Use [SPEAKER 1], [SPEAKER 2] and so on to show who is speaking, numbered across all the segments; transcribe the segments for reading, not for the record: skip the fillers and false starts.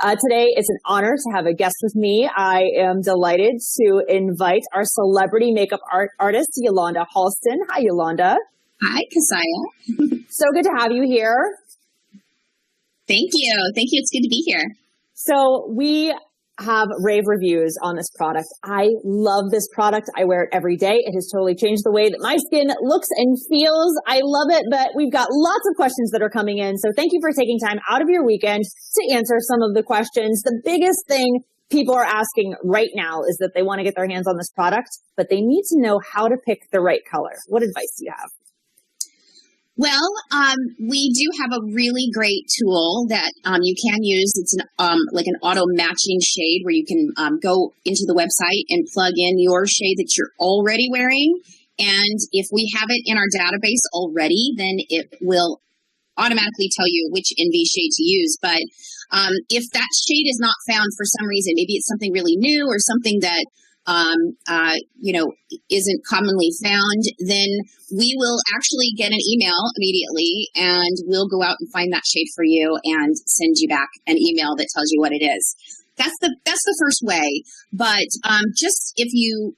[SPEAKER 1] Today, it's an honor to have a guest with me. I am delighted to invite our celebrity makeup artist, Yolanda Halston. Hi, Yolanda.
[SPEAKER 2] Hi, Kasaya.
[SPEAKER 1] So good to have you here.
[SPEAKER 2] Thank you. Thank you. It's good to be here.
[SPEAKER 1] So we have rave reviews on this product. I love this product. I wear it every day. It has totally changed the way that my skin looks and feels. I love it, but we've got lots of questions that are coming in. So thank you for taking time out of your weekend to answer some of the questions. The biggest thing people are asking right now is that they want to get their hands on this product, but they need to know how to pick the right color. What advice do you have?
[SPEAKER 2] Well, we do have a really great tool that you can use. It's like an auto matching shade where you can go into the website and plug in your shade that you're already wearing. And if we have it in our database already, then it will automatically tell you which NV shade to use. But if that shade is not found for some reason, maybe it's something really new or something that isn't commonly found, then we will actually get an email immediately and we'll go out and find that shade for you and send you back an email that tells you what it is. That's the first way. But just if you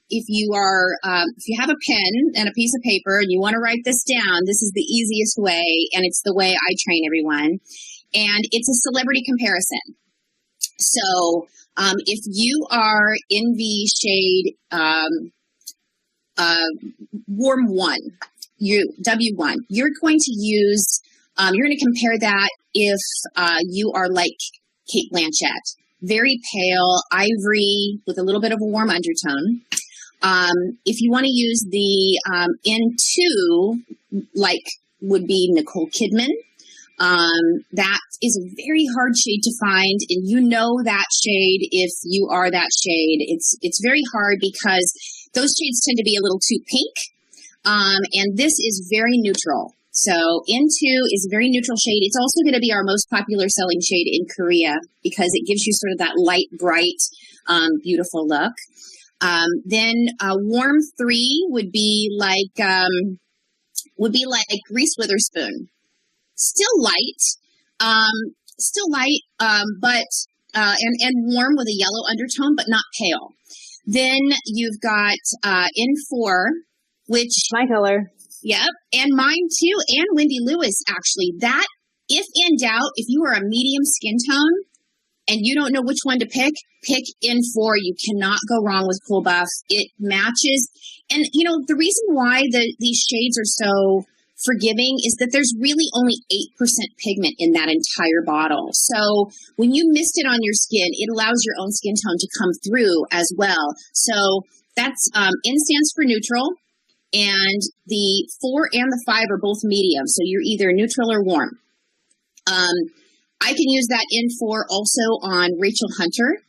[SPEAKER 2] have a pen and a piece of paper and you want to write this down, this is the easiest way, and it's the way I train everyone. And it's a celebrity comparison. So if you are in the shade Warm 1, W1, you're going to use, you're going to compare that if you are like Kate Blanchett, very pale, ivory with a little bit of a warm undertone. If you want to use the N2, like would be Nicole Kidman, that is a very hard shade to find, and you know that shade if you are that shade. It's very hard because those shades tend to be a little too pink, and this is very neutral. So N2 is a very neutral shade. It's also going to be our most popular selling shade in Korea because it gives you sort of that light, bright, beautiful look. Then Warm 3 would be like Reese Witherspoon. Still light, but warm with a yellow undertone, but not pale. Then you've got N4, which
[SPEAKER 1] my color.
[SPEAKER 2] Yep, and mine too, and Wendy Lewis actually. That, if in doubt, if you are a medium skin tone and you don't know which one to pick N4. You cannot go wrong with Cool Buff. It matches, and the reason why these shades are so forgiving is that there's really only 8% pigment in that entire bottle. So when you mist it on your skin, it allows your own skin tone to come through as well. So that's N stands for neutral, and the 4 and the 5 are both medium. So you're either neutral or warm. I can use that N4 also on Rachel Hunter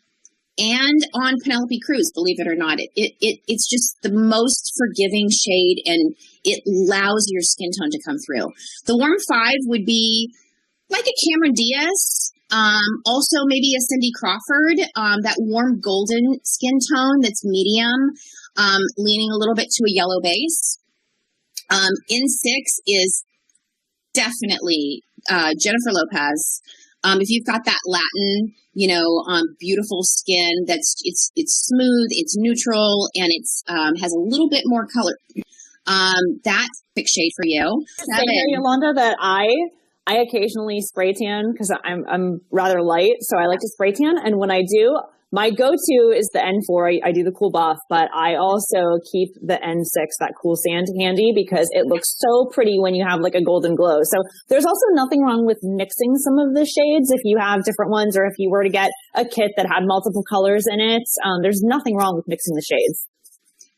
[SPEAKER 2] and on Penelope Cruz, believe it or not. It's just the most forgiving shade, and it allows your skin tone to come through. The Warm 5 would be like a Cameron Diaz, also maybe a Cindy Crawford, that warm golden skin tone that's medium, leaning a little bit to a yellow base. N6 is definitely Jennifer Lopez. If you've got that Latin, beautiful skin, it's smooth, it's neutral, and it's has a little bit more color. That's a big shade for you.
[SPEAKER 1] Yolanda, that I occasionally spray tan because I'm rather light, so I like to spray tan. And when I do, my go-to is the N4. I do the Cool Buff, but I also keep the N6, that Cool Sand, handy because it looks so pretty when you have like a golden glow. So there's also nothing wrong with mixing some of the shades if you have different ones, or if you were to get a kit that had multiple colors in it. There's nothing wrong with mixing the shades.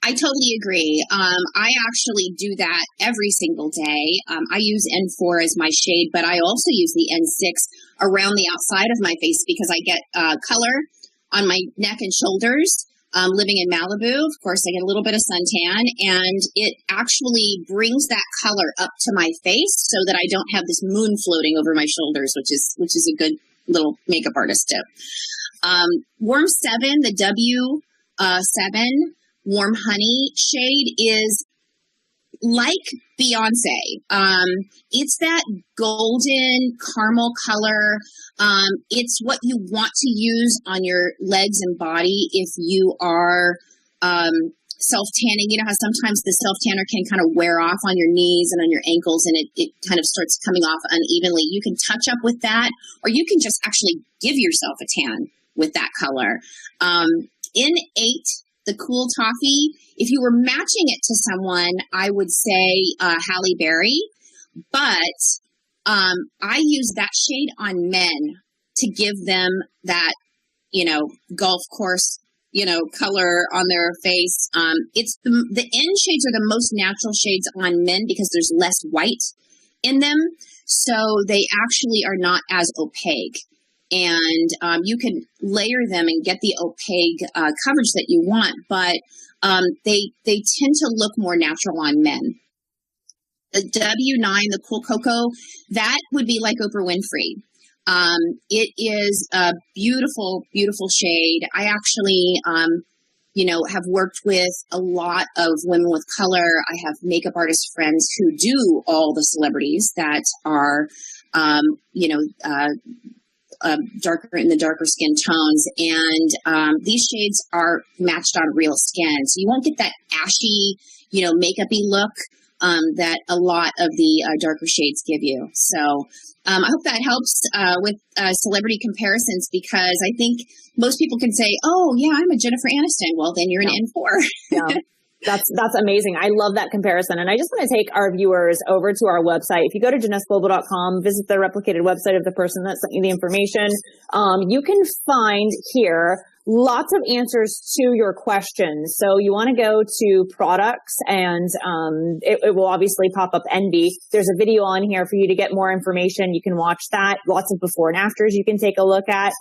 [SPEAKER 2] I totally agree. I actually do that every single day. I use N4 as my shade, but I also use the N6 around the outside of my face because I get color on my neck and shoulders. Living in Malibu, of course, I get a little bit of suntan, and it actually brings that color up to my face so that I don't have this moon floating over my shoulders, which is a good little makeup artist tip. Warm 7, the W7 Warm Honey shade is like Beyonce. It's that golden caramel color. It's what you want to use on your legs and body if you are self-tanning. You know how sometimes the self-tanner can kind of wear off on your knees and on your ankles, and it kind of starts coming off unevenly. You can touch up with that, or you can just actually give yourself a tan with that color. In 8, the Cool Toffee, if you were matching it to someone, I would say Halle Berry, but I use that shade on men to give them that, golf course, color on their face. It's the end shades are the most natural shades on men because there's less white in them, so they actually are not as opaque. And you can layer them and get the opaque coverage that you want, but they tend to look more natural on men. The W9, the Cool Cocoa, that would be like Oprah Winfrey. It is a beautiful, beautiful shade. I actually, have worked with a lot of women with color. I have makeup artist friends who do all the celebrities that are, darker in the darker skin tones, and these shades are matched on real skin, so you won't get that ashy, makeup-y look that a lot of the darker shades give you. So I hope that helps with celebrity comparisons, because I think most people can say, "Oh, yeah, I'm a Jennifer Aniston." Well, then you're an N4.
[SPEAKER 1] Yeah. That's amazing. I love that comparison. And I just want to take our viewers over to our website. If you go to Jeunesse.global.com, visit the replicated website of the person that sent you the information, you can find here lots of answers to your questions. So you want to go to products, and it will obviously pop up Envy. There's a video on here for you to get more information. You can watch that. Lots of before and afters you can take a look at.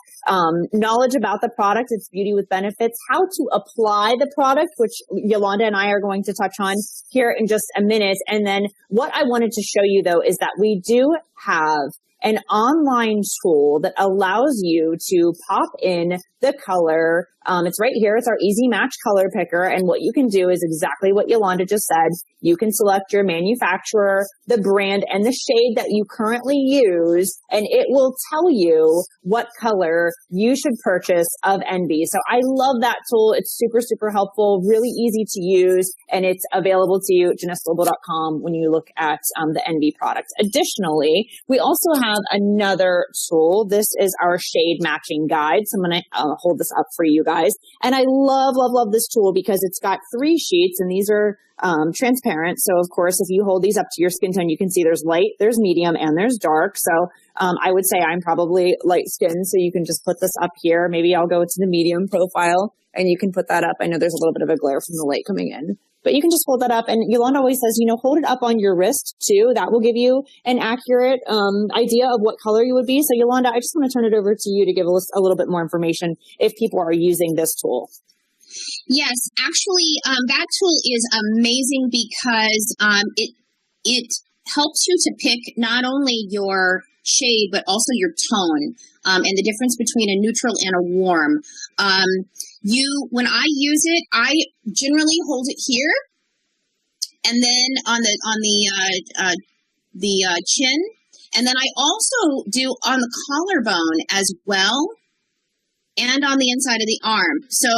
[SPEAKER 1] Knowledge about the product, its beauty with benefits, how to apply the product, which Yolanda and I are going to touch on here in just a minute. And then what I wanted to show you, though, is that we do have an online tool that allows you to pop in the color. It's right here. It's our Easy Match color picker. And what you can do is exactly what Yolanda just said. You can select your manufacturer, the brand, and the shade that you currently use, and it will tell you what color you should purchase of Envy. So I love that tool. It's super, super helpful, really easy to use, and it's available to you at JeunesseGlobal.com when you look at the Envy products. Additionally, we also have another tool. This is our shade matching guide. So I'm going to hold this up for you guys. And I love, love, love this tool because it's got 3 sheets, and these are transparent. So of course, if you hold these up to your skin tone, you can see there's light, there's medium, and there's dark. So I would say I'm probably light skinned. So you can just put this up here. Maybe I'll go to the medium profile, and you can put that up. I know there's a little bit of a glare from the light coming in, but you can just hold that up. And Yolanda always says, hold it up on your wrist too. That will give you an accurate idea of what color you would be. So Yolanda, I just want to turn it over to you to give us a little bit more information if people are using this tool.
[SPEAKER 2] Yes, actually, that tool is amazing because it helps you to pick not only your shade, but also your tone, and the difference between a neutral and a warm. When I use it, I generally hold it here, and then on the chin, and then I also do on the collarbone as well, and on the inside of the arm. So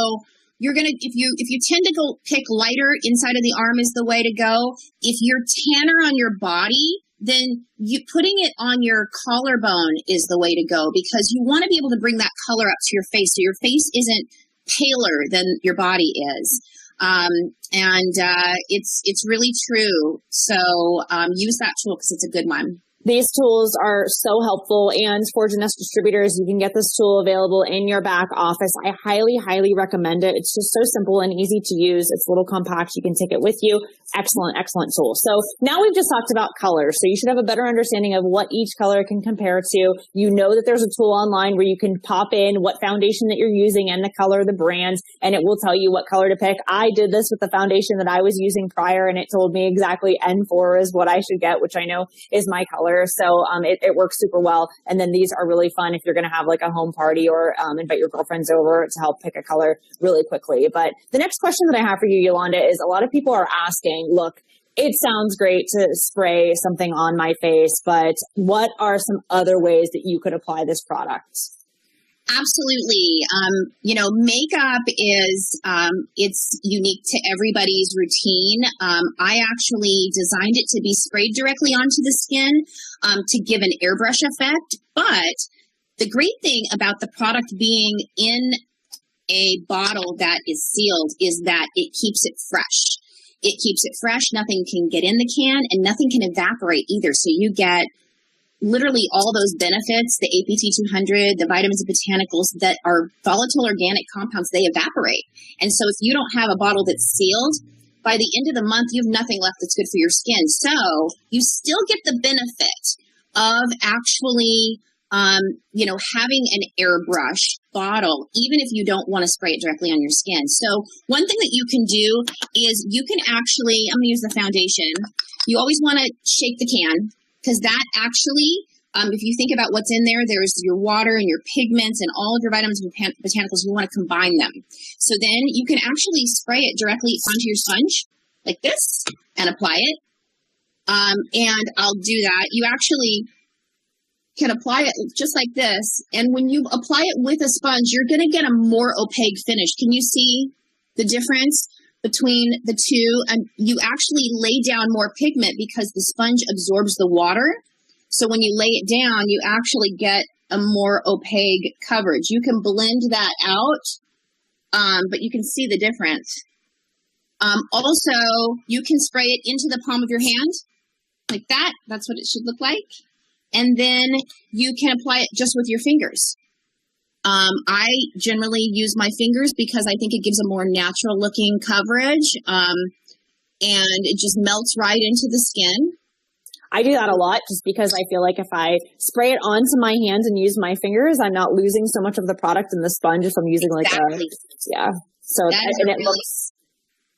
[SPEAKER 2] you're gonna, if you tend to go pick lighter, inside of the arm is the way to go. If you're tanner on your body, then putting it on your collarbone is the way to go, because you want to be able to bring that color up to your face, so your face isn't paler than your body is. It's really true. So use that tool because it's a good one.
[SPEAKER 1] These tools are so helpful, and for Jeunesse distributors, you can get this tool available in your back office. I highly, highly recommend it. It's just so simple and easy to use. It's a little compact. You can take it with you. Excellent, excellent tool. So now we've just talked about colors. So you should have a better understanding of what each color can compare to. You know that there's a tool online where you can pop in what foundation that you're using and the color, the brand, and it will tell you what color to pick. I did this with the foundation that I was using prior, and it told me exactly N4 is what I should get, which I know is my color. So it works super well. And then these are really fun if you're going to have like a home party or invite your girlfriends over to help pick a color really quickly. But the next question that I have for you, Yolanda, is a lot of people are asking, look, It sounds great to spray something on my face, but what are some other ways that you could apply this product?
[SPEAKER 2] Absolutely. Makeup is, it's unique to everybody's routine. I actually designed it to be sprayed directly onto the skin, to give an airbrush effect. But the great thing about the product being in a bottle that is sealed is that it keeps it fresh. It keeps it fresh. Nothing can get in the can and nothing can evaporate either. So you get literally all those benefits, the APT 200, the vitamins and botanicals that are volatile organic compounds, they evaporate. And so if you don't have a bottle that's sealed, by the end of the month, you have nothing left that's good for your skin. So you still get the benefit of actually, having an airbrush bottle, even if you don't want to spray it directly on your skin. So one thing that you can do is you can actually, I'm going to use the foundation. You always want to shake the can, because that actually, if you think about what's in there, there's your water and your pigments and all of your vitamins and botanicals. You want to combine them. So then you can actually spray it directly onto your sponge like this and apply it. And I'll do that. You actually can apply it just like this. And when you apply it with a sponge, you're going to get a more opaque finish. Can you see the difference between the two? And you actually lay down more pigment because the sponge absorbs the water. So when you lay it down, you actually get a more opaque coverage. You can blend that out, but you can see the difference. Also, you can spray it into the palm of your hand like that. That's what it should look like. And then you can apply it just with your fingers. I generally use my fingers because I think it gives a more natural looking coverage, and it just melts right into the skin.
[SPEAKER 1] I do that a lot just because I feel like if I spray it onto my hands and use my fingers, I'm not losing so much of the product in the sponge if I'm using So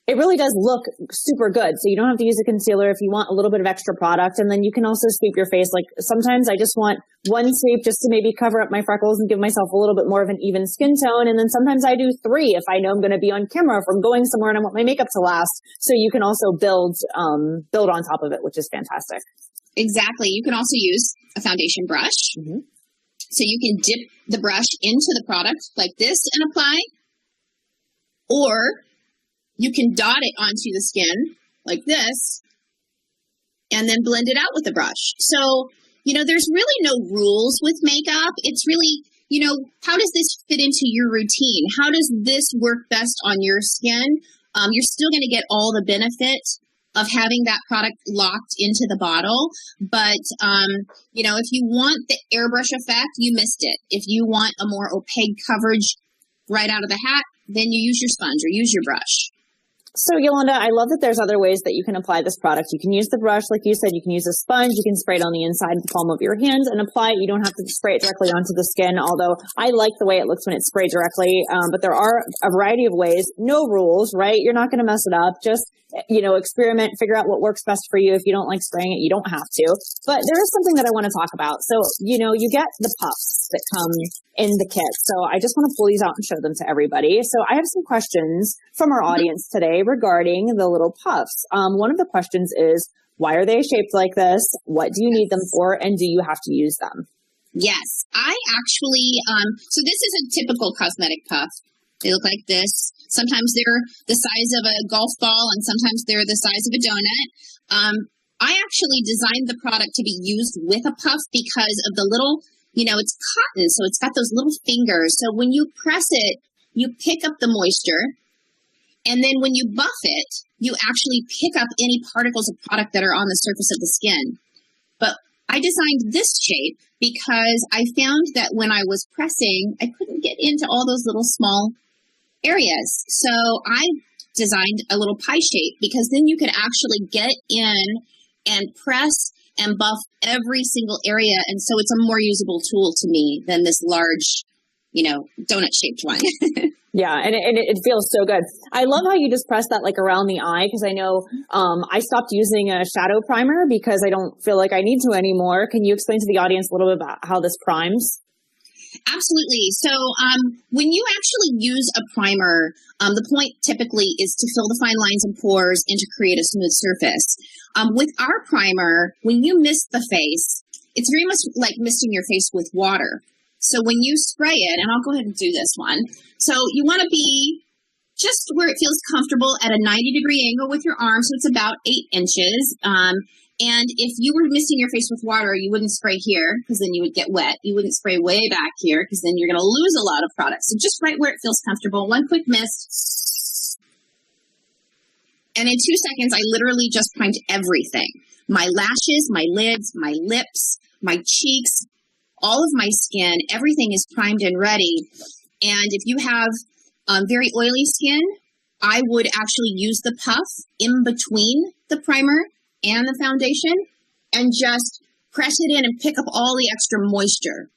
[SPEAKER 1] it really does look super good. So you don't have to use a concealer if you want a little bit of extra product. And then you can also sweep your face. Like sometimes I just want one sweep just to maybe cover up my freckles and give myself a little bit more of an even skin tone. And then sometimes I do 3 if I know I'm going to be on camera, if I'm going somewhere and I want my makeup to last. So you can also build on top of it, which is fantastic.
[SPEAKER 2] Exactly. You can also use a foundation brush. Mm-hmm. So you can dip the brush into the product like this and apply, or you can dot it onto the skin like this and then blend it out with the brush. So, there's really no rules with makeup. It's really, how does this fit into your routine? How does this work best on your skin? You're still going to get all the benefit of having that product locked into the bottle. But, if you want the airbrush effect, you missed it. If you want a more opaque coverage right out of the hat, then you use your sponge or use your brush.
[SPEAKER 1] So Yolanda, I love that there's other ways that you can apply this product. You can use the brush, like you said, you can use a sponge, you can spray it on the inside of the palm of your hand and apply it. You don't have to spray it directly onto the skin, although I like the way it looks when it's sprayed directly. But there are a variety of ways, no rules, right? You're not going to mess it up. Just, experiment, figure out what works best for you. If you don't like spraying it, you don't have to. But there is something that I want to talk about. So, you get the puffs that come in the kit. So I just want to pull these out and show them to everybody. So I have some questions from our audience today regarding the little puffs. One of the questions is, why are they shaped like this? What do you need them for? And do you have to use them?
[SPEAKER 2] Yes, I actually, so this is a typical cosmetic puff. They look like this. Sometimes they're the size of a golf ball and sometimes they're the size of a donut. I actually designed the product to be used with a puff because of the little, it's cotton, so it's got those little fingers. So when you press it, you pick up the moisture. And then when you buff it, you actually pick up any particles of product that are on the surface of the skin. But I designed this shape because I found that when I was pressing, I couldn't get into all those little small areas. So I designed a little pie shape because then you could actually get in and press and buff every single area. And so it's a more usable tool to me than this large, donut shaped one.
[SPEAKER 1] Yeah, and it feels so good. I love how you just press that like around the eye because I know I stopped using a shadow primer because I don't feel like I need to anymore. Can you explain to the audience a little bit about how this primes?
[SPEAKER 2] Absolutely. So when you actually use a primer, the point typically is to fill the fine lines and pores and to create a smooth surface. With our primer, when you mist the face, it's very much like misting your face with water. So when you spray it, and I'll go ahead and do this one. So you want to be just where it feels comfortable at a 90-degree angle with your arm, so it's about 8 inches. And if you were misting your face with water, you wouldn't spray here because then you would get wet. You wouldn't spray way back here because then you're going to lose a lot of product. So just right where it feels comfortable, one quick mist. And in 2 seconds, I literally just primed everything. My lashes, my lids, my lips, my cheeks, all of my skin, everything is primed and ready. And if you have very oily skin, I would actually use the puff in between the primer and the foundation and just press it in and pick up all the extra moisture.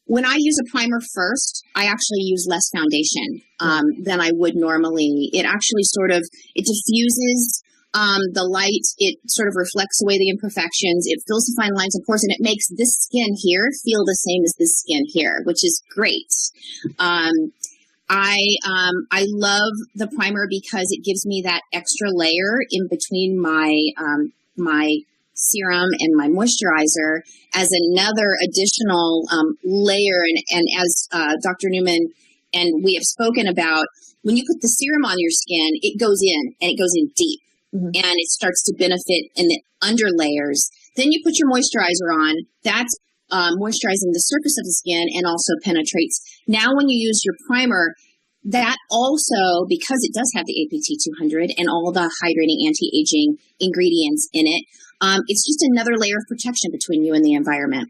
[SPEAKER 2] When I use a primer first, I actually use less foundation than I would normally. It actually it diffuses the light. It sort of reflects away the imperfections. It fills the fine lines and pores, and it makes this skin here feel the same as this skin here, which is great. I love the primer because it gives me that extra layer in between my serum and my moisturizer as another additional layer. And as Dr. Newman and we have spoken about, when you put the serum on your skin, it goes in and it goes in deep, and it starts to benefit in the under layers. Then you put your moisturizer on. That's moisturizing the surface of the skin and also penetrates. Now, when you use your primer, that also, because it does have the APT 200 and all the hydrating anti-aging ingredients in it, it's just another layer of protection between you and the environment.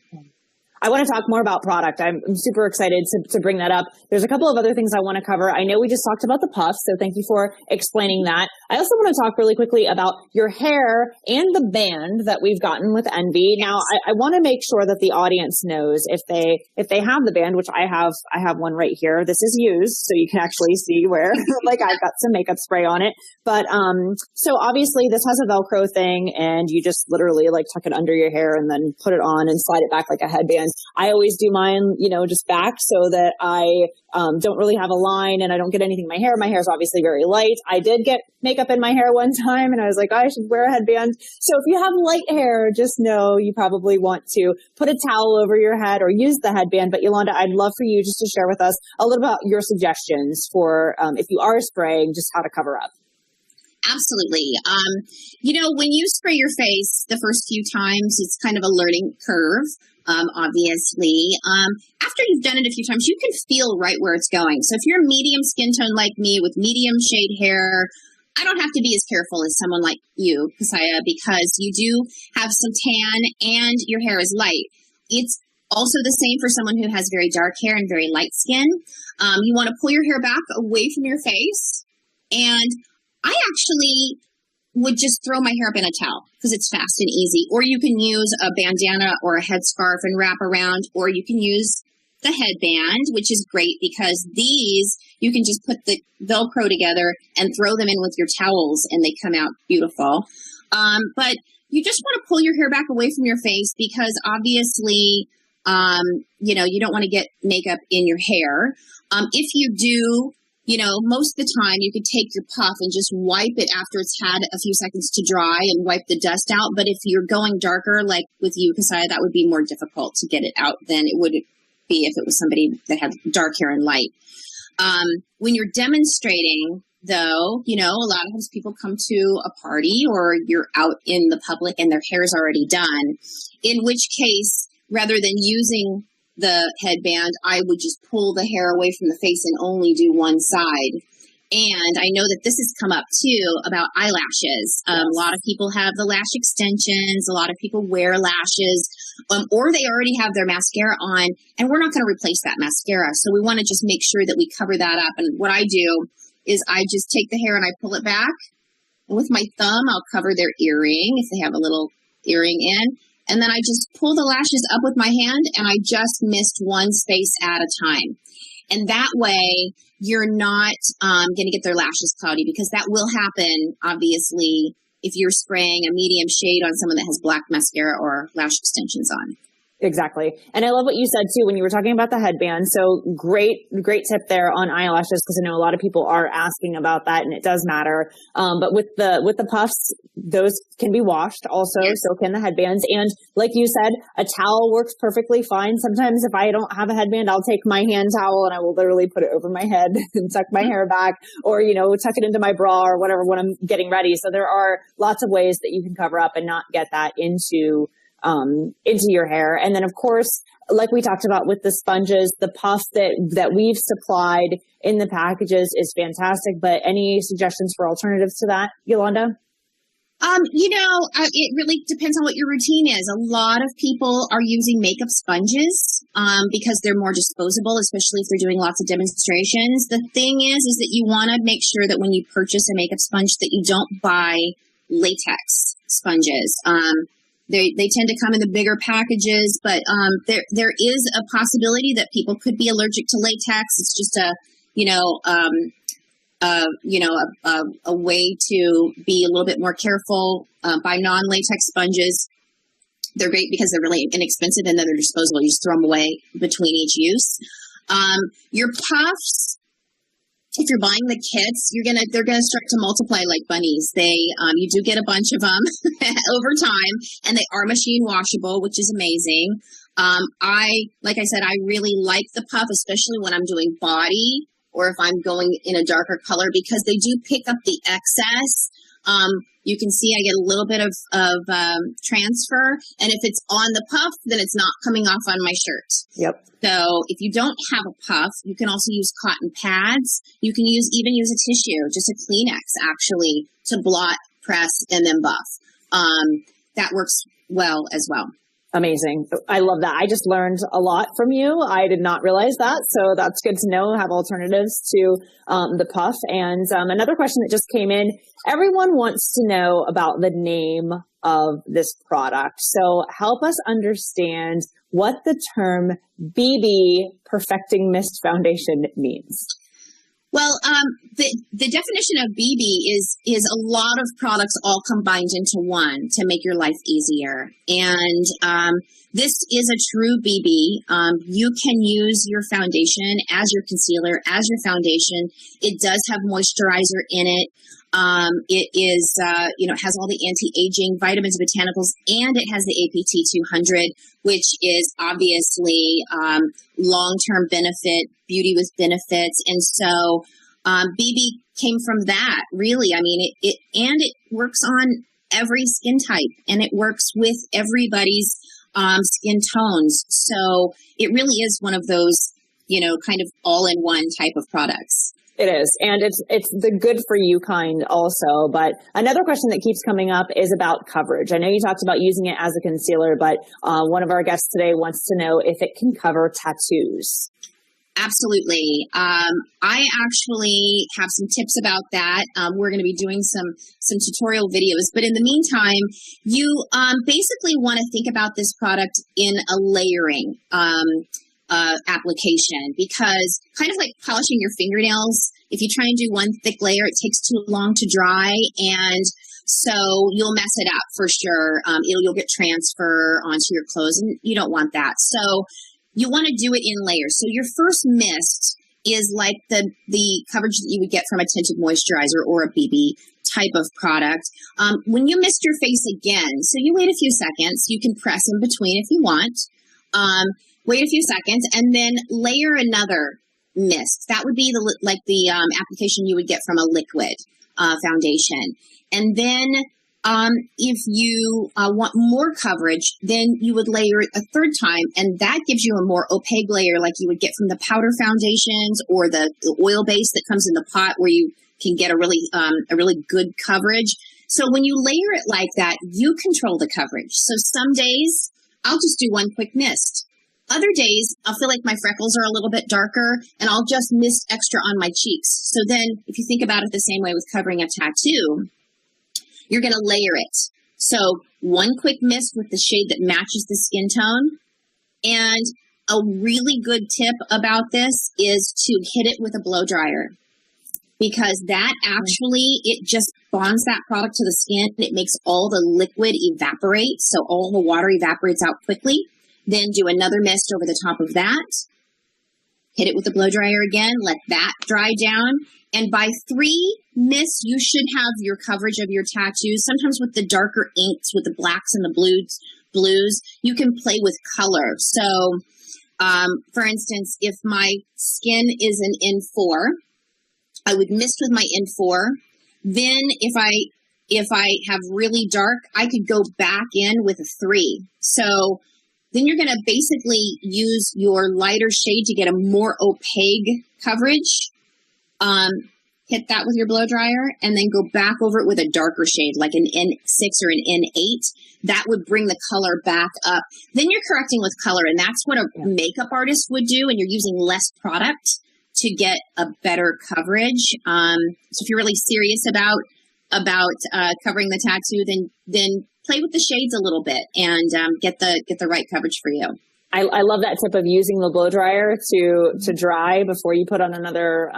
[SPEAKER 1] I want to talk more about product. I'm super excited to bring that up. There's a couple of other things I want to cover. I know we just talked about the puff, so thank you for explaining that. I also want to talk really quickly about your hair and the band that we've gotten with Envy. Now, I want to make sure that the audience knows if they have the band, which I have one right here. This is used, so you can actually see where like I've got some makeup spray on it. But so obviously this has a Velcro thing, and you just literally like tuck it under your hair and then put it on and slide it back like a headband. I always do mine, just back so that I don't really have a line and I don't get anything in my hair. My hair is obviously very light. I did get makeup in my hair one time and I was like, I should wear a headband. So if you have light hair, just know you probably want to put a towel over your head or use the headband. But Yolanda, I'd love for you just to share with us a little about your suggestions for if you are spraying, just how to cover up.
[SPEAKER 2] Absolutely. When you spray your face the first few times, it's kind of a learning curve. Obviously, after you've done it a few times, you can feel right where it's going. So if you're a medium skin tone like me with medium shade hair, I don't have to be as careful as someone like you, Kasaya, because you do have some tan and your hair is light. It's also the same for someone who has very dark hair and very light skin. You want to pull your hair back away from your face, and I actually would just throw my hair up in a towel because it's fast and easy. Or you can use a bandana or a headscarf and wrap around, or you can use the headband, which is great because these, you can just put the Velcro together and throw them in with your towels and they come out beautiful. But you just want to pull your hair back away from your face because obviously, you don't want to get makeup in your hair. If you do, most of the time you could take your puff and just wipe it after it's had a few seconds to dry and wipe the dust out. But if you're going darker, like with you, Kasaya, that would be more difficult to get it out than it would be if it was somebody that had dark hair and light. When you're demonstrating, though, a lot of times people come to a party or you're out in the public and their hair's already done, in which case, rather than using the headband, I would just pull the hair away from the face and only do one side. And I know that this has come up too about eyelashes. A lot of people have the lash extensions. A lot of people wear lashes, or they already have their mascara on, and we're not going to replace that mascara. So we want to just make sure that we cover that up. And what I do is I just take the hair and I pull it back. And with my thumb, I'll cover their earring if they have a little earring in. And then I just pull the lashes up with my hand and I just mist one space at a time. And that way you're not going to get their lashes cloudy because that will happen, obviously, if you're spraying a medium shade on someone that has black mascara or lash extensions on.
[SPEAKER 1] Exactly. And I love what you said too, when you were talking about the headband. So great tip there on eyelashes, because I know a lot of people are asking about that, and it does matter. But with the puffs, those can be washed also.
[SPEAKER 2] Yes.
[SPEAKER 1] So can the headbands. And like you said, a towel works perfectly fine. Sometimes if I don't have a headband, I'll take my hand towel and I will literally put it over my head and tuck my hair back, or, tuck it into my bra or whatever when I'm getting ready. So there are lots of ways that you can cover up and not get that into your hair. And then of course, like we talked about with the sponges, the puff that we've supplied in the packages is fantastic. But any suggestions for alternatives to that, Yolanda?
[SPEAKER 2] It really depends on what your routine is. A lot of people are using makeup sponges because they're more disposable, especially if they're doing lots of demonstrations. The thing is that you want to make sure that when you purchase a makeup sponge that you don't buy latex sponges. They tend to come in the bigger packages, but there is a possibility that people could be allergic to latex. It's just a way to be a little bit more careful. Buy non-latex sponges. They're great because they're really inexpensive and then they're disposable. You just throw them away between each use. Your puffs, if you're buying the kits, they're gonna start to multiply like bunnies. You do get a bunch of them over time, and they are machine washable, which is amazing. Like I said, I really like the puff, especially when I'm doing body or if I'm going in a darker color, because they do pick up the excess. You can see I get a little bit of transfer, and if it's on the puff, then it's not coming off on my shirt.
[SPEAKER 1] Yep.
[SPEAKER 2] So if you don't have a puff, you can also use cotton pads. You can even use a tissue, just a Kleenex actually, to blot, press, and then buff. That works well as well.
[SPEAKER 1] Amazing. I love that. I just learned a lot from you. I did not realize that. So that's good to know, have alternatives to the puff. And another question that just came in, everyone wants to know about the name of this product. So help us understand what the term BB Perfecting Mist Foundation means.
[SPEAKER 2] Well, the definition of BB is a lot of products all combined into one to make your life easier. And this is a true BB. You can use your foundation as your concealer, as your foundation. It does have moisturizer in it. It is, it has all the anti-aging vitamins, botanicals, and it has the APT 200, which is obviously long-term benefit, beauty with benefits. And so BB came from that, really. I mean, it works on every skin type, and it works with everybody's skin tones. So it really is one of those, kind of all-in-one type of products.
[SPEAKER 1] It is. And it's the good for you kind also. But another question that keeps coming up is about coverage. I know you talked about using it as a concealer, but one of our guests today wants to know if it can cover tattoos.
[SPEAKER 2] Absolutely. I actually have some tips about that. We're going to be doing some tutorial videos, but in the meantime, you basically want to think about this product in a layering application, because kind of like polishing your fingernails, if you try and do one thick layer, it takes too long to dry, and so you'll mess it up for sure. You'll get transfer onto your clothes, and you don't want that. So you want to do it in layers. So your first mist is like the coverage that you would get from a tinted moisturizer or a BB type of product. When you mist your face again, so you wait a few seconds, you can press in between if you want. Wait a few seconds, and then layer another mist. That would be the application you would get from a liquid foundation. And then if you want more coverage, then you would layer it a third time, and that gives you a more opaque layer like you would get from the powder foundations or the oil base that comes in the pot, where you can get a really good coverage. So when you layer it like that, you control the coverage. So some days I'll just do one quick mist. Other days, I'll feel like my freckles are a little bit darker, and I'll just mist extra on my cheeks. So then, if you think about it the same way with covering a tattoo, you're going to layer it. So one quick mist with the shade that matches the skin tone. And a really good tip about this is to hit it with a blow dryer, because that actually, it just bonds that product to the skin. It makes all the liquid evaporate, so all the water evaporates out quickly. Then do another mist over the top of that. Hit it with the blow dryer again. Let that dry down. And by 3 mists, you should have your coverage of your tattoos. Sometimes with the darker inks, with the blacks and the blues, you can play with color. So, for instance, if my skin is an N4, I would mist with my N4. Then if I have really dark, I could go back in with a 3. So then you're going to basically use your lighter shade to get a more opaque coverage. Hit that with your blow dryer and then go back over it with a darker shade, like an N6 or an N8. That would bring the color back up. Then you're correcting with color, and that's what a makeup artist would do, and you're using less product to get a better coverage. So if you're really serious about covering the tattoo, then play with the shades a little bit and get the right coverage for you.
[SPEAKER 1] I love that tip of using the blow dryer to dry before you put on another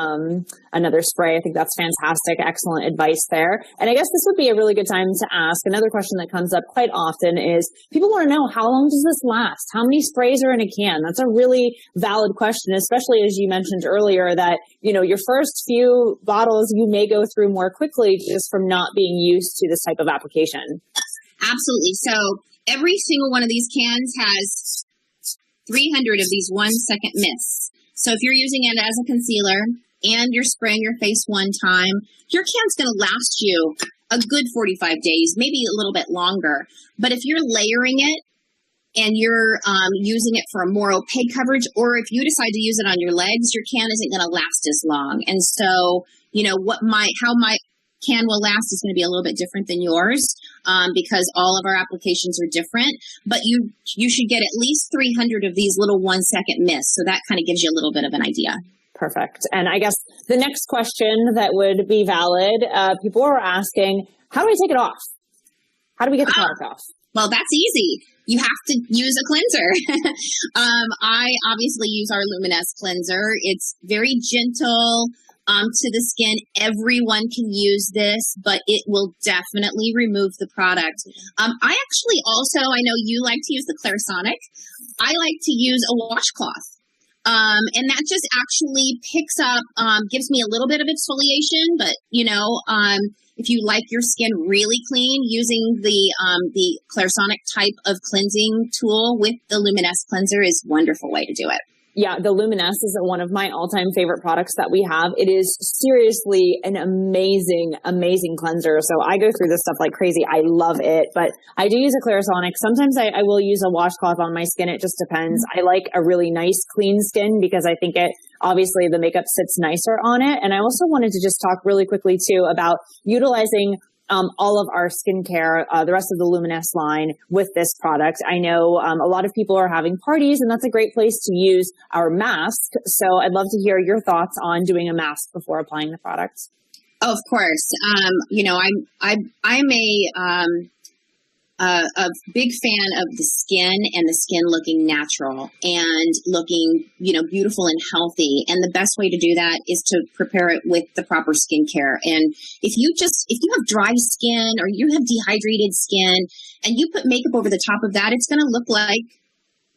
[SPEAKER 1] spray. I think that's fantastic. Excellent advice there. And I guess this would be a really good time to ask another question that comes up quite often is people want to know, how long does this last? How many sprays are in a can? That's a really valid question, especially as you mentioned earlier that, you know, your first few bottles you may go through more quickly just from not being used to this type of application.
[SPEAKER 2] Absolutely. So every single one of these cans has 300 of these 1-second mists. So if you're using it as a concealer and you're spraying your face one time, your can's going to last you a good 45 days, maybe a little bit longer. But if you're layering it and you're using it for a more opaque coverage, or if you decide to use it on your legs, your can isn't going to last as long. And so, you know, how my can will last is going to be a little bit different than yours because all of our applications are different. But you should get at least 300 of these little 1-second mists. So that kind of gives you a little bit of an idea.
[SPEAKER 1] Perfect. And I guess the next question that would be valid, people are asking, how do I take it off? How do we get the product off?
[SPEAKER 2] Well, that's easy. You have to use a cleanser. I obviously use our Luminous cleanser. It's very gentle to the skin. Everyone can use this, but it will definitely remove the product. I actually also, I know you like to use the Clarisonic. I like to use a washcloth. And that just actually picks up, gives me a little bit of exfoliation, but you know, if you like your skin really clean, using the Clarisonic type of cleansing tool with the Luminous cleanser is a wonderful way to do it.
[SPEAKER 1] Yeah, the Luminous is one of my all-time favorite products that we have. It is seriously an amazing, amazing cleanser. So I go through this stuff like crazy. I love it, but I do use a Clarisonic. Sometimes I will use a washcloth on my skin. It just depends. I like a really nice, clean skin because I think obviously the makeup sits nicer on it. And I also wanted to just talk really quickly too about utilizing all of our skincare, the rest of the Luminous line with this product. I know a lot of people are having parties, and that's a great place to use our mask. So I'd love to hear your thoughts on doing a mask before applying the product.
[SPEAKER 2] Oh, of course. You know, I'm a big fan of the skin and the skin looking natural and looking, you know, beautiful and healthy. And the best way to do that is to prepare it with the proper skincare. And if you have dry skin or you have dehydrated skin and you put makeup over the top of that, it's going to look like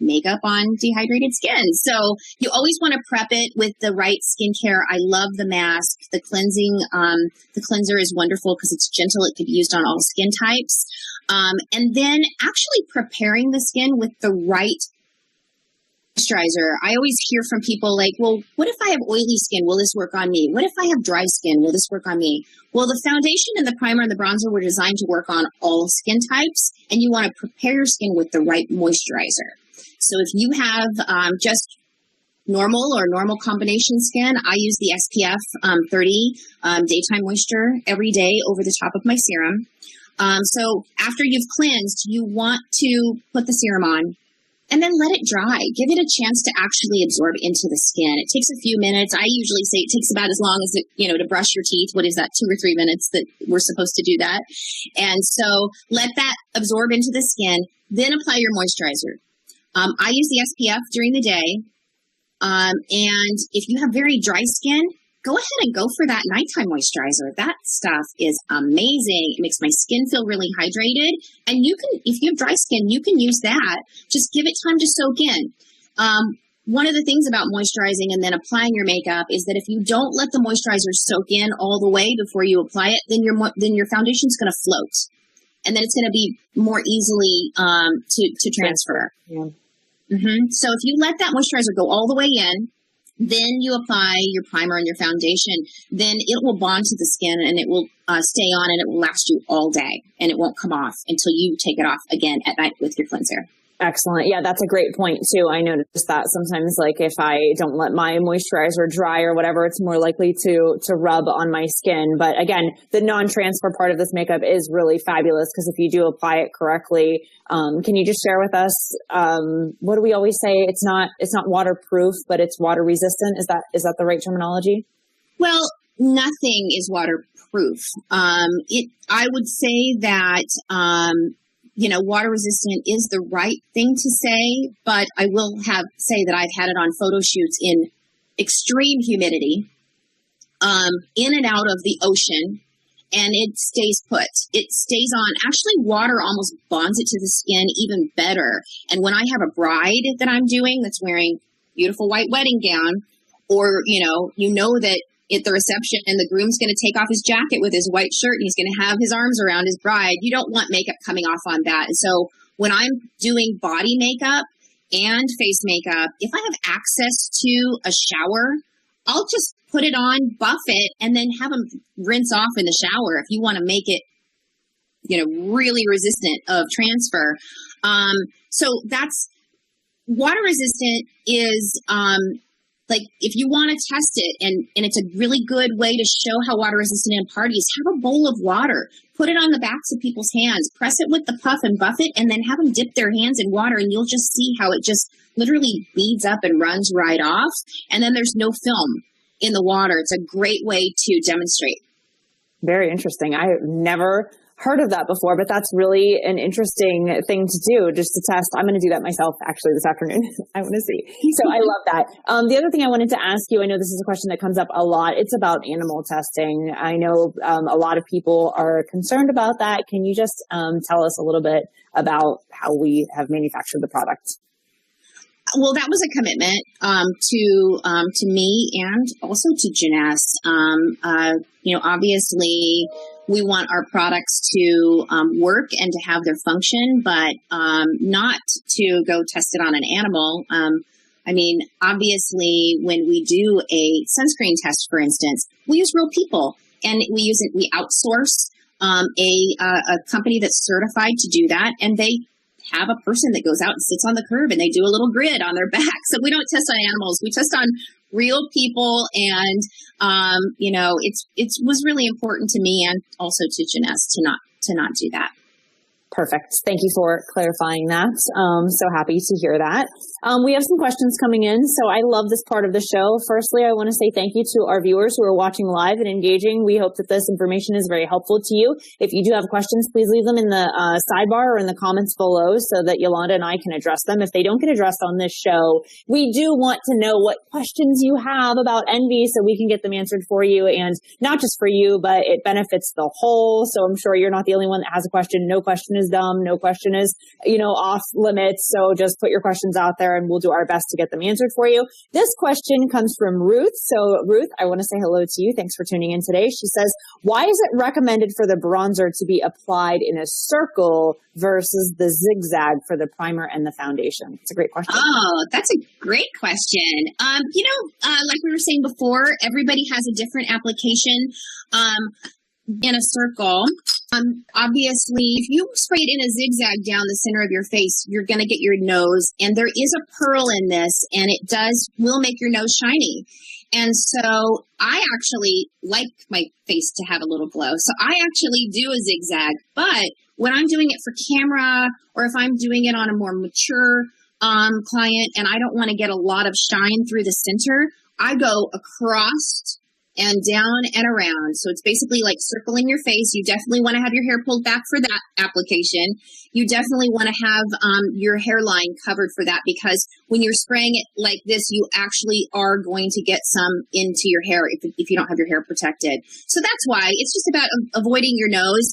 [SPEAKER 2] makeup on dehydrated skin. So you always want to prep it with the right skincare. I love the mask. The cleanser is wonderful because it's gentle. It could be used on all skin types. And then actually preparing the skin with the right moisturizer. I always hear from people like, well, what if I have oily skin? Will this work on me? What if I have dry skin? Will this work on me? Well, the foundation and the primer and the bronzer were designed to work on all skin types, and you want to prepare your skin with the right moisturizer. So if you have just normal combination skin, I use the SPF 30 daytime moisture every day over the top of my serum. So after you've cleansed, you want to put the serum on and then let it dry. Give it a chance to actually absorb into the skin. It takes a few minutes. I usually say it takes about as long as to brush your teeth. What is that? 2 or 3 minutes that we're supposed to do that. And so let that absorb into the skin, then apply your moisturizer. I use the SPF during the day. And if you have very dry skin, go ahead and go for that nighttime moisturizer. That stuff is amazing. It makes my skin feel really hydrated. And you can, if you have dry skin, you can use that. Just give it time to soak in. One of the things about moisturizing and then applying your makeup is that if you don't let the moisturizer soak in all the way before you apply it, then your foundation's going to float. And then it's going to be more easily to transfer. Yeah. So if you let that moisturizer go all the way in, then you apply your primer and your foundation, then it will bond to the skin and it will stay on and it will last you all day and it won't come off until you take it off again at night with your cleanser.
[SPEAKER 1] Excellent. Yeah, that's a great point too. I noticed that sometimes, like if I don't let my moisturizer dry or whatever, it's more likely to rub on my skin. But again, the non-transfer part of this makeup is really fabulous because if you do apply it correctly, can you just share with us, what do we always say? It's not waterproof, but it's water resistant. Is that the right terminology?
[SPEAKER 2] Well, nothing is waterproof. I would say that, water resistant is the right thing to say, but I will say that I've had it on photo shoots in extreme humidity, in and out of the ocean, and it stays put. It stays on. Actually, water almost bonds it to the skin even better. And when I have a bride that I'm doing that's wearing beautiful white wedding gown, or, that at the reception and the groom's going to take off his jacket with his white shirt and he's going to have his arms around his bride, you don't want makeup coming off on that. And so when I'm doing body makeup and face makeup, if I have access to a shower, I'll just put it on, buff it, and then have them rinse off in the shower if you want to make it, really resistant of transfer. So that's water resistant is, like if you want to test it and it's a really good way to show how water resistant in parties, have a bowl of water, put it on the backs of people's hands, press it with the puff and buff it, and then have them dip their hands in water and you'll just see how it just literally beads up and runs right off. And then there's no film in the water. It's a great way to demonstrate.
[SPEAKER 1] Very interesting. I have never heard of that before, but that's really an interesting thing to do just to test. I'm going to do that myself actually this afternoon. I want to see. So I love that. The other thing I wanted to ask you, I know this is a question that comes up a lot. It's about animal testing. I know a lot of people are concerned about that. Can you just tell us a little bit about how we have manufactured the product?
[SPEAKER 2] Well, that was a commitment to me and also to Janess. Obviously, we want our products to work and to have their function, but not to go test it on an animal. Obviously, when we do a sunscreen test, for instance, we use real people, and we outsource a company that's certified to do that, and they have a person that goes out and sits on the curb and they do a little grid on their back. So we don't test on animals. We test on real people. And, it was really important to me and also to Janess to not do that.
[SPEAKER 1] Perfect. Thank you for clarifying that. So happy to hear that. We have some questions coming in, so I love this part of the show. Firstly, I want to say thank you to our viewers who are watching live and engaging. We hope that this information is very helpful to you. If you do have questions, please leave them in the sidebar or in the comments below so that Yolanda and I can address them. If they don't get addressed on this show, we do want to know what questions you have about envy so we can get them answered for you, and not just for you, but it benefits the whole. So I'm sure you're not the only one that has a question. No question is dumb. No question is, off limits. So just put your questions out there and we'll do our best to get them answered for you. This question comes from Ruth. So Ruth, I want to say hello to you. Thanks for tuning in today. She says, why is it recommended for the bronzer to be applied in a circle versus the zigzag for the primer and the foundation? It's a great question.
[SPEAKER 2] Oh, that's a great question. Like we were saying before, everybody has a different application. In a circle, obviously, if you spray it in a zigzag down the center of your face, you're going to get your nose, and there is a pearl in this, and it will make your nose shiny. And so I actually like my face to have a little glow. So I actually do a zigzag, but when I'm doing it for camera, or if I'm doing it on a more mature client, and I don't want to get a lot of shine through the center, I go across and down and around. So it's basically like circling your face. You definitely want to have your hair pulled back for that application. You definitely want to have your hairline covered for that, because when you're spraying it like this, you actually are going to get some into your hair if you don't have your hair protected. So that's why it's just about avoiding your nose.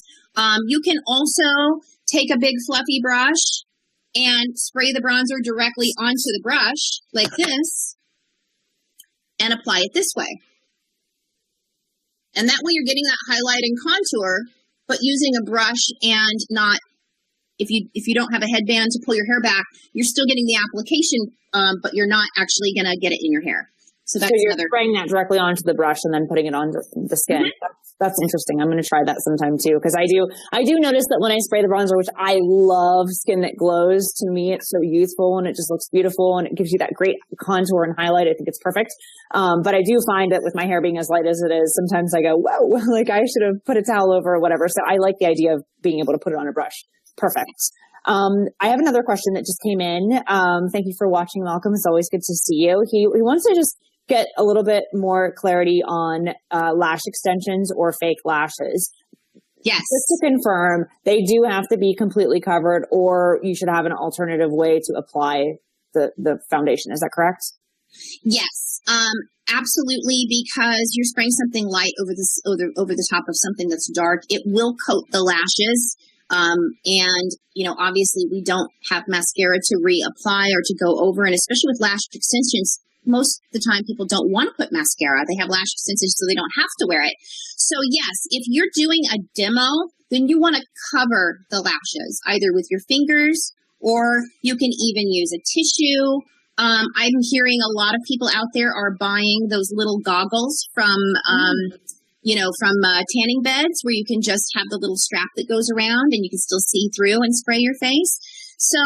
[SPEAKER 2] You can also take a big fluffy brush and spray the bronzer directly onto the brush like this and apply it this way. And that way you're getting that highlight and contour, but using a brush and not, if you don't have a headband to pull your hair back, you're still getting the application, but you're not actually going to get it in your hair. So that's
[SPEAKER 1] you're spraying that directly onto the brush and then putting it on the skin. Mm-hmm. That's interesting. I'm going to try that sometime too, because I do notice that when I spray the bronzer, which I love skin that glows. To me, it's so youthful and it just looks beautiful and it gives you that great contour and highlight. I think it's perfect. But I do find that with my hair being as light as it is, sometimes I go, whoa, like I should have put a towel over or whatever. So I like the idea of being able to put it on a brush. Perfect. I have another question that just came in. Thank you for watching, Malcolm. It's always good to see you. He wants to just get a little bit more clarity on lash extensions or fake lashes.
[SPEAKER 2] Yes.
[SPEAKER 1] Just to confirm, they do have to be completely covered, or you should have an alternative way to apply the foundation. Is that correct?
[SPEAKER 2] Yes, absolutely, because you're spraying something light over the top of something that's dark. It will coat the lashes. And, obviously we don't have mascara to reapply or to go over. And especially with lash extensions, most of the time people don't want to put mascara. They have lash extensions so they don't have to wear it. So yes, if you're doing a demo, then you want to cover the lashes either with your fingers, or you can even use a tissue. I'm hearing a lot of people out there are buying those little goggles from tanning beds, where you can just have the little strap that goes around and you can still see through and spray your face. So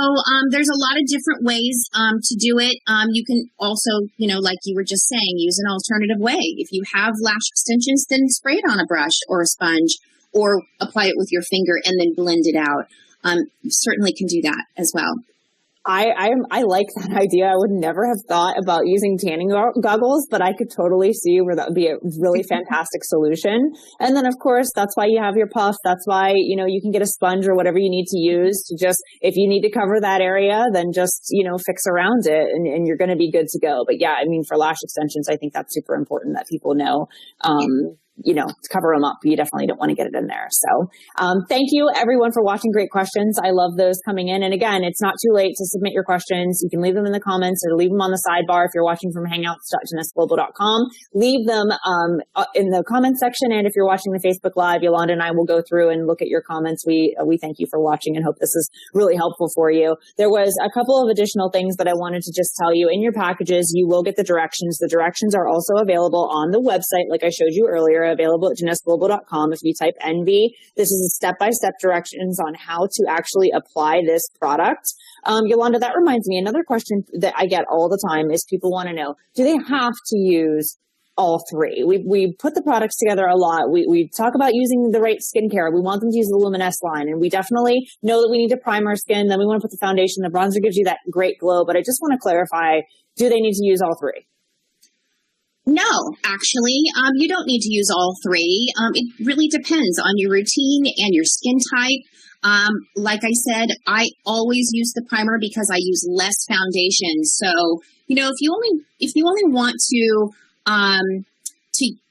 [SPEAKER 2] there's a lot of different ways to do it. You can also, like you were just saying, use an alternative way. If you have lash extensions, then spray it on a brush or a sponge, or apply it with your finger and then blend it out. You certainly can do that as well.
[SPEAKER 1] I like that idea. I would never have thought about using tanning goggles, but I could totally see where that would be a really fantastic solution. And then, of course, that's why you have your puff. That's why, you can get a sponge or whatever you need to use to just, if you need to cover that area, then just, fix around it and you're going to be good to go. But yeah, I mean, for lash extensions, I think that's super important that people know. To cover them up. You definitely don't want to get it in there. So, thank you everyone for watching. Great questions. I love those coming in. And again, it's not too late to submit your questions. You can leave them in the comments or leave them on the sidebar. If you're watching from hangouts.janessaglobal.com, leave them, in the comment section. And if you're watching the Facebook Live, Yolanda and I will go through and look at your comments. We thank you for watching and hope this is really helpful for you. There was a couple of additional things that I wanted to just tell you. In your packages, you will get the directions. The directions are also available on the website, like I showed you earlier, available at janessaglobal.com. If you type NV, this is step-by-step directions on how to actually apply this product. Yolanda, that reminds me, another question that I get all the time is people want to know, do they have to use all three? We put the products together a lot. We talk about using the right skincare. We want them to use the Luminesce line, and we definitely know that we need to prime our skin. Then we want to put the foundation. The bronzer gives you that great glow, but I just want to clarify, do they need to use all three?
[SPEAKER 2] No, actually, you don't need to use all three. It really depends on your routine and your skin type. Like I said, I always use the primer because I use less foundation. So, if you only want to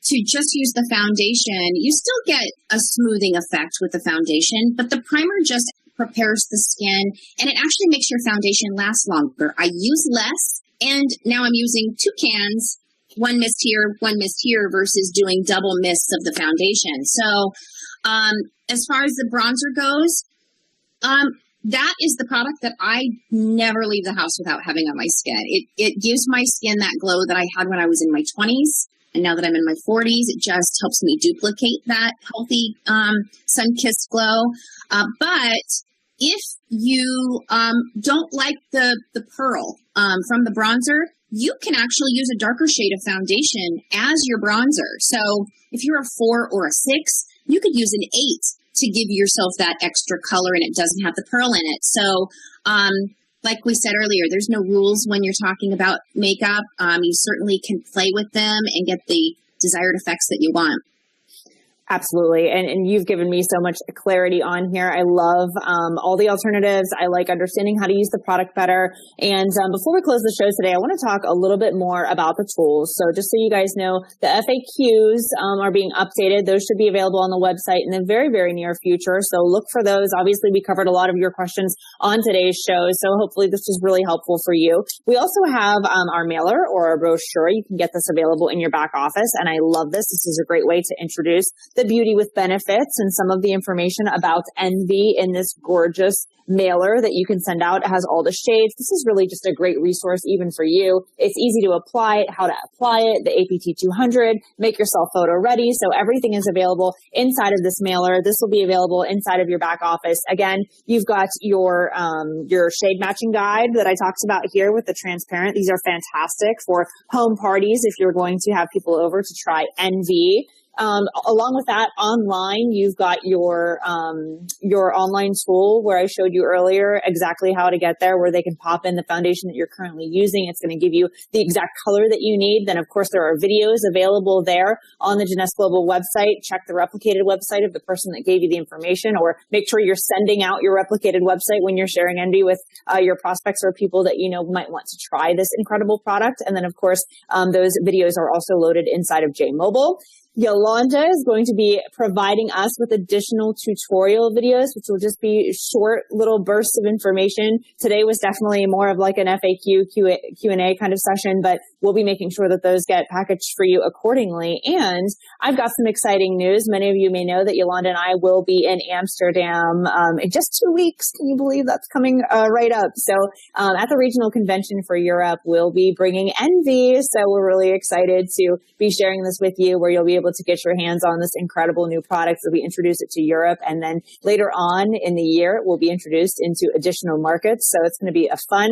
[SPEAKER 2] just use the foundation, you still get a smoothing effect with the foundation, but the primer just prepares the skin and it actually makes your foundation last longer. I use less, and now I'm using 2 cans. One mist here versus doing double mists of the foundation. So as far as the bronzer goes, that is the product that I never leave the house without having on my skin. It gives my skin that glow that I had when I was in my 20s. And now that I'm in my 40s, it just helps me duplicate that healthy sun-kissed glow. But if you don't like the pearl from the bronzer, you can actually use a darker shade of foundation as your bronzer. So if you're a 4 or a 6, you could use an 8 to give yourself that extra color and it doesn't have the pearl in it. So like we said earlier, there's no rules when you're talking about makeup. You certainly can play with them and get the desired effects that you want.
[SPEAKER 1] Absolutely. And you've given me so much clarity on here. I love all the alternatives. I like understanding how to use the product better. And before we close the show today, I want to talk a little bit more about the tools. So just so you guys know, the FAQs are being updated. Those should be available on the website in the very, very near future. So look for those. Obviously, we covered a lot of your questions on today's show. So hopefully this was really helpful for you. We also have our mailer or a brochure. You can get this available in your back office. And I love this. This is a great way to introduce the Beauty with Benefits and some of the information about Envy in this gorgeous mailer that you can send out. It has all the shades. This is really just a great resource even for you. It's easy to apply it, how to apply it, the APT 200, make yourself photo ready. So everything is available inside of this mailer. This will be available inside of your back office. Again, you've got your shade matching guide that I talked about here with the transparent. These are fantastic for home parties if you're going to have people over to try Envy. Along with that, online, you've got your online tool where I showed you earlier exactly how to get there, where they can pop in the foundation that you're currently using. It's going to give you the exact color that you need. Then, of course, there are videos available there on the Jeunesse Global website. Check the replicated website of the person that gave you the information, or make sure you're sending out your replicated website when you're sharing Envy with your prospects or people that you know might want to try this incredible product. And then, of course, those videos are also loaded inside of J-Mobile. Yolanda is going to be providing us with additional tutorial videos, which will just be short little bursts of information. Today was definitely more of like an FAQ Q&A kind of session, but we'll be making sure that those get packaged for you accordingly. And I've got some exciting news. Many of you may know that Yolanda and I will be in Amsterdam in just 2 weeks. Can you believe that's coming right up? So at the regional convention for Europe, we'll be bringing Envy. So we're really excited to be sharing this with you, where you'll be able to get your hands on this incredible new product as we introduce it to Europe. And then later on in the year, it will be introduced into additional markets. So it's going to be a fun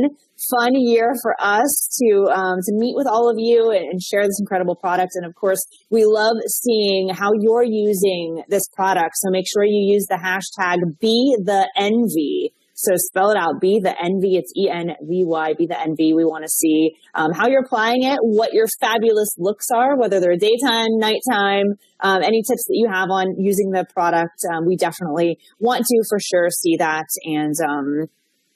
[SPEAKER 1] year for us to meet with all of you and share this incredible product. And of course, we love seeing how you're using this product. So make sure you use the hashtag #BeTheEnvy. So spell it out, Be the Envy. It's ENVY, Be the Envy. We want to see how you're applying it, what your fabulous looks are, whether they're daytime, nighttime, any tips that you have on using the product. We definitely want to for sure see that. And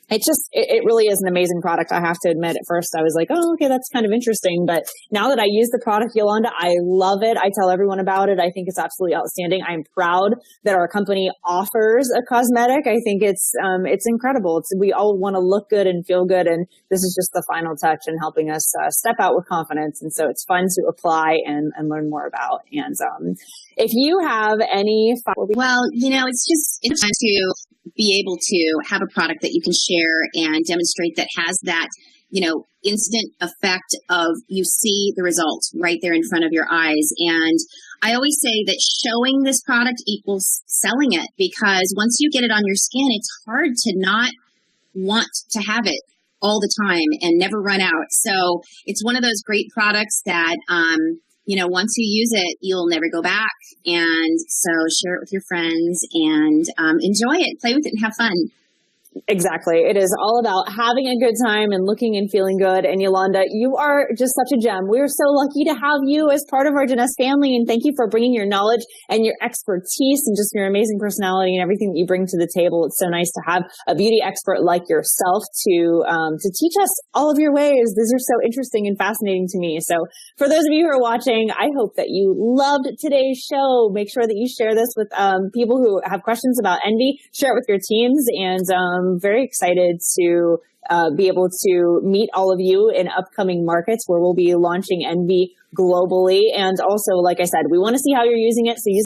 [SPEAKER 1] it really is an amazing product. I have to admit, at first I was like, oh, okay, that's kind of interesting. But now that I use the product, Yolanda, I love it. I tell everyone about it. I think it's absolutely outstanding. I'm proud that our company offers a cosmetic. I think it's incredible. We all want to look good and feel good. And this is just the final touch in helping us step out with confidence. And so it's fun to apply and learn more about. And if you have any...
[SPEAKER 2] Well, it's fun to be able to have a product that you can share and demonstrate that has that, instant effect of you see the results right there in front of your eyes. And I always say that showing this product equals selling it, because once you get it on your skin, it's hard to not want to have it all the time and never run out. So it's one of those great products that, once you use it, you'll never go back. And so share it with your friends and enjoy it, play with it, and have fun.
[SPEAKER 1] Exactly. It is all about having a good time and looking and feeling good. And Yolanda, you are just such a gem. We're so lucky to have you as part of our Jeunesse family. And thank you for bringing your knowledge and your expertise and just your amazing personality and everything that you bring to the table. It's so nice to have a beauty expert like yourself to teach us all of your ways. These are so interesting and fascinating to me. So for those of you who are watching, I hope that you loved today's show. Make sure that you share this with people who have questions about Envy. Share it with your teams, and very excited to be able to meet all of you in upcoming markets where we'll be launching Envy globally. And also, like I said, we want to see how you're using it. So use